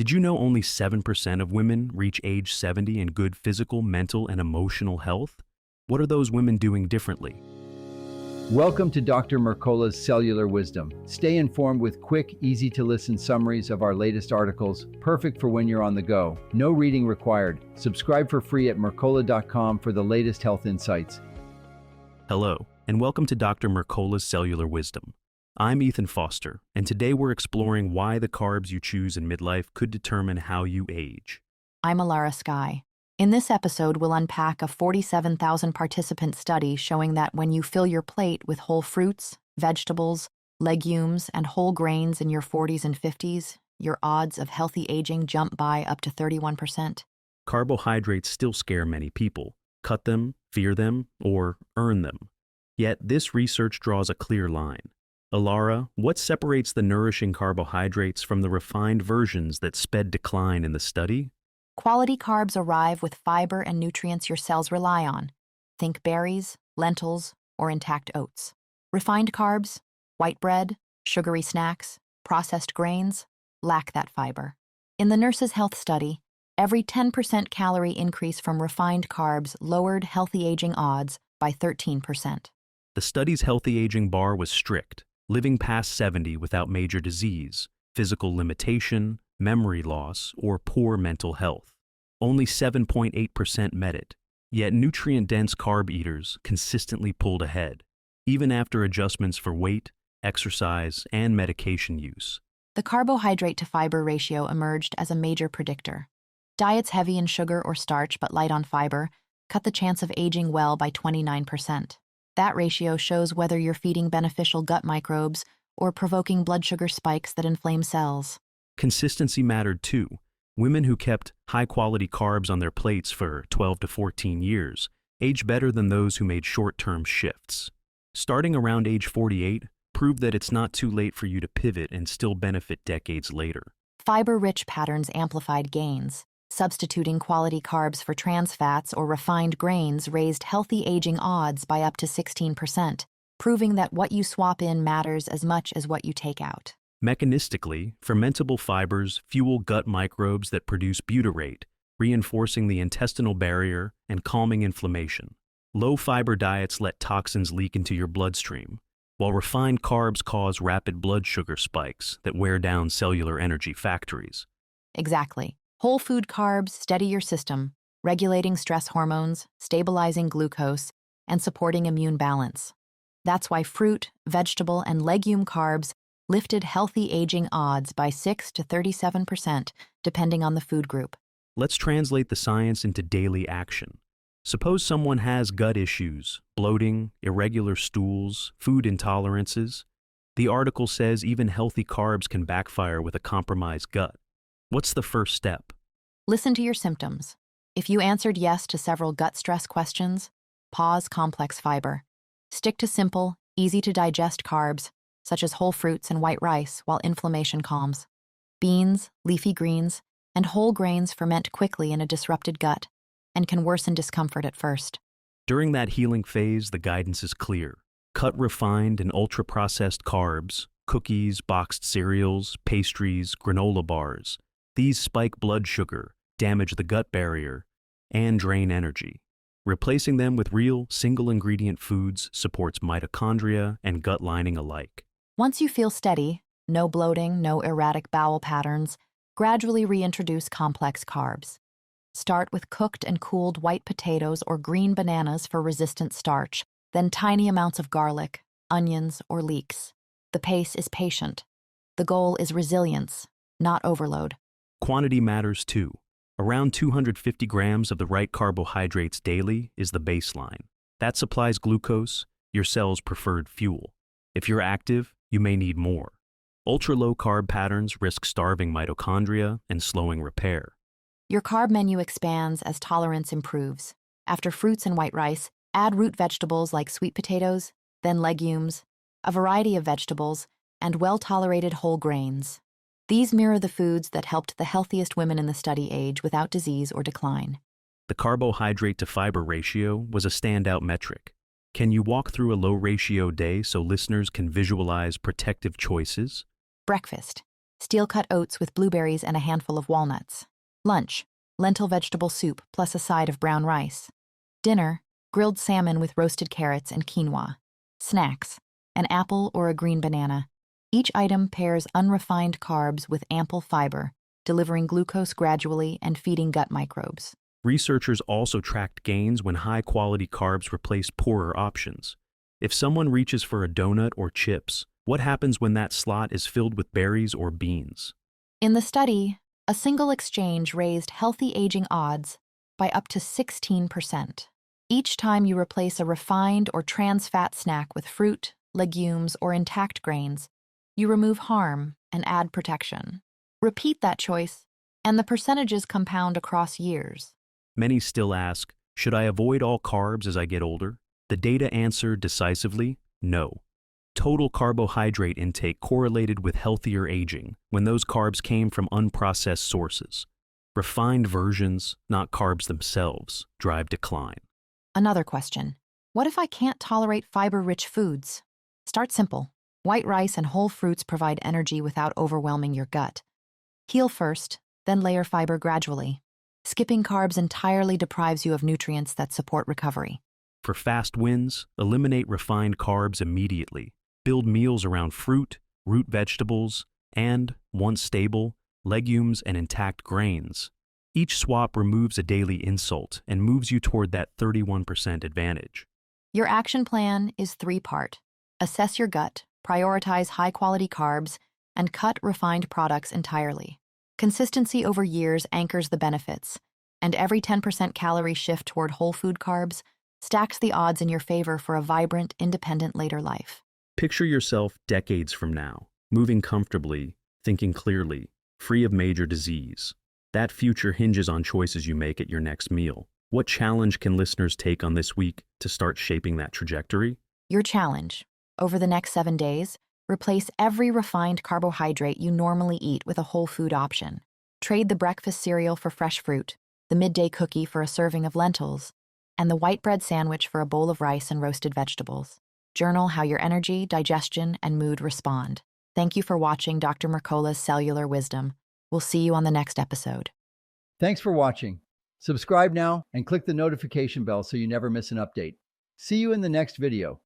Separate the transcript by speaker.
Speaker 1: Did you know only 7% of women reach age 70 in good physical, mental, and emotional health? What are those women doing differently?
Speaker 2: Welcome to Dr. Mercola's Cellular Wisdom. Stay informed with quick, easy-to-listen summaries of our latest articles, perfect for when you're on the go. No reading required. Subscribe for free at mercola.com for the latest health insights.
Speaker 1: Hello, and welcome to Dr. Mercola's Cellular Wisdom. I'm Ethan Foster, and today we're exploring why the carbs you choose in midlife could determine how you age.
Speaker 3: I'm Alara Sky. In this episode, we'll unpack a 47,000 participant study showing that when you fill your plate with whole fruits, vegetables, legumes, and whole grains in your 40s and 50s, your odds of healthy aging jump by up to 31%.
Speaker 1: Carbohydrates still scare many people. Cut them, fear them, or earn them. Yet this research draws a clear line. Alara, what separates the nourishing carbohydrates from the refined versions that sped decline in the study?
Speaker 3: Quality carbs arrive with fiber and nutrients your cells rely on. Think berries, lentils, or intact oats. Refined carbs, white bread, sugary snacks, processed grains, lack that fiber. In the Nurses' Health Study, every 10% calorie increase from refined carbs lowered healthy aging odds by 13%.
Speaker 1: The study's healthy aging bar was strict, living past 70 without major disease, physical limitation, memory loss, or poor mental health. Only 7.8% met it, yet nutrient-dense carb eaters consistently pulled ahead, even after adjustments for weight, exercise, and medication use.
Speaker 3: The carbohydrate-to-fiber ratio emerged as a major predictor. Diets heavy in sugar or starch but light on fiber cut the chance of aging well by 29%. That ratio shows whether you're feeding beneficial gut microbes or provoking blood sugar spikes that inflame cells.
Speaker 1: Consistency mattered too. Women who kept high-quality carbs on their plates for 12 to 14 years aged better than those who made short-term shifts. Starting around age 48 proved that it's not too late for you to pivot and still benefit decades later.
Speaker 3: Fiber-rich patterns amplified gains. Substituting quality carbs for trans fats or refined grains raised healthy aging odds by up to 16%, proving that what you swap in matters as much as what you take out.
Speaker 1: Mechanistically, fermentable fibers fuel gut microbes that produce butyrate, reinforcing the intestinal barrier and calming inflammation. Low-fiber diets let toxins leak into your bloodstream, while refined carbs cause rapid blood sugar spikes that wear down cellular energy factories.
Speaker 3: Exactly. Whole food carbs steady your system, regulating stress hormones, stabilizing glucose, and supporting immune balance. That's why fruit, vegetable, and legume carbs lifted healthy aging odds by 6 to 37%, depending on the food group.
Speaker 1: Let's translate the science into daily action. Suppose someone has gut issues, bloating, irregular stools, food intolerances. The article says even healthy carbs can backfire with a compromised gut. What's the first step?
Speaker 3: Listen to your symptoms. If you answered yes to several gut stress questions, pause complex fiber. Stick to simple, easy-to-digest carbs, such as whole fruits and white rice, while inflammation calms. Beans, leafy greens, and whole grains ferment quickly in a disrupted gut and can worsen discomfort at first.
Speaker 1: During that healing phase, the guidance is clear. Cut refined and ultra-processed carbs, cookies, boxed cereals, pastries, granola bars. These spike blood sugar, damage the gut barrier, and drain energy. Replacing them with real, single-ingredient foods supports mitochondria and gut lining alike.
Speaker 3: Once you feel steady, no bloating, no erratic bowel patterns, gradually reintroduce complex carbs. Start with cooked and cooled white potatoes or green bananas for resistant starch, then tiny amounts of garlic, onions, or leeks. The pace is patient. The goal is resilience, not overload.
Speaker 1: Quantity matters too. Around 250 grams of the right carbohydrates daily is the baseline. That supplies glucose, your cell's preferred fuel. If you're active, you may need more. Ultra-low carb patterns risk starving mitochondria and slowing repair.
Speaker 3: Your carb menu expands as tolerance improves. After fruits and white rice, add root vegetables like sweet potatoes, then legumes, a variety of vegetables, and well-tolerated whole grains. These mirror the foods that helped the healthiest women in the study age without disease or decline.
Speaker 1: The carbohydrate-to-fiber ratio was a standout metric. Can you walk through a low-ratio day so listeners can visualize protective choices?
Speaker 3: Breakfast. Steel-cut oats with blueberries and a handful of walnuts. Lunch, lentil vegetable soup plus a side of brown rice. Dinner, grilled salmon with roasted carrots and quinoa. Snacks, an apple or a green banana. Each item pairs unrefined carbs with ample fiber, delivering glucose gradually and feeding gut microbes.
Speaker 1: Researchers also tracked gains when high-quality carbs replaced poorer options. If someone reaches for a donut or chips, what happens when that slot is filled with berries or beans?
Speaker 3: In the study, a single exchange raised healthy aging odds by up to 16%. Each time you replace a refined or trans-fat snack with fruit, legumes, or intact grains, you remove harm and add protection. Repeat that choice, and the percentages compound across years.
Speaker 1: Many still ask, should I avoid all carbs as I get older? The data answered decisively, no. Total carbohydrate intake correlated with healthier aging when those carbs came from unprocessed sources. Refined versions, not carbs themselves, drive decline.
Speaker 3: Another question. What if I can't tolerate fiber-rich foods? Start simple. White rice and whole fruits provide energy without overwhelming your gut. Heal first, then layer fiber gradually. Skipping carbs entirely deprives you of nutrients that support recovery.
Speaker 1: For fast wins, eliminate refined carbs immediately. Build meals around fruit, root vegetables, and, once stable, legumes and intact grains. Each swap removes a daily insult and moves you toward that 31% advantage.
Speaker 3: Your action plan is three-part. Assess your gut, prioritize high-quality carbs, and cut refined products entirely. Consistency over years anchors the benefits, and every 10% calorie shift toward whole food carbs stacks the odds in your favor for a vibrant, independent later life.
Speaker 1: Picture yourself decades from now, moving comfortably, thinking clearly, free of major disease. That future hinges on choices you make at your next meal. What challenge can listeners take on this week to start shaping that trajectory?
Speaker 3: Your challenge. Over the next 7 days, replace every refined carbohydrate you normally eat with a whole food option. Trade the breakfast cereal for fresh fruit, the midday cookie for a serving of lentils, and the white bread sandwich for a bowl of rice and roasted vegetables. Journal how your energy, digestion, and mood respond. Thank you for watching Dr. Mercola's Cellular Wisdom. We'll see you on the next episode.
Speaker 2: Thanks for watching. Subscribe now and click the notification bell so you never miss an update. See you in the next video.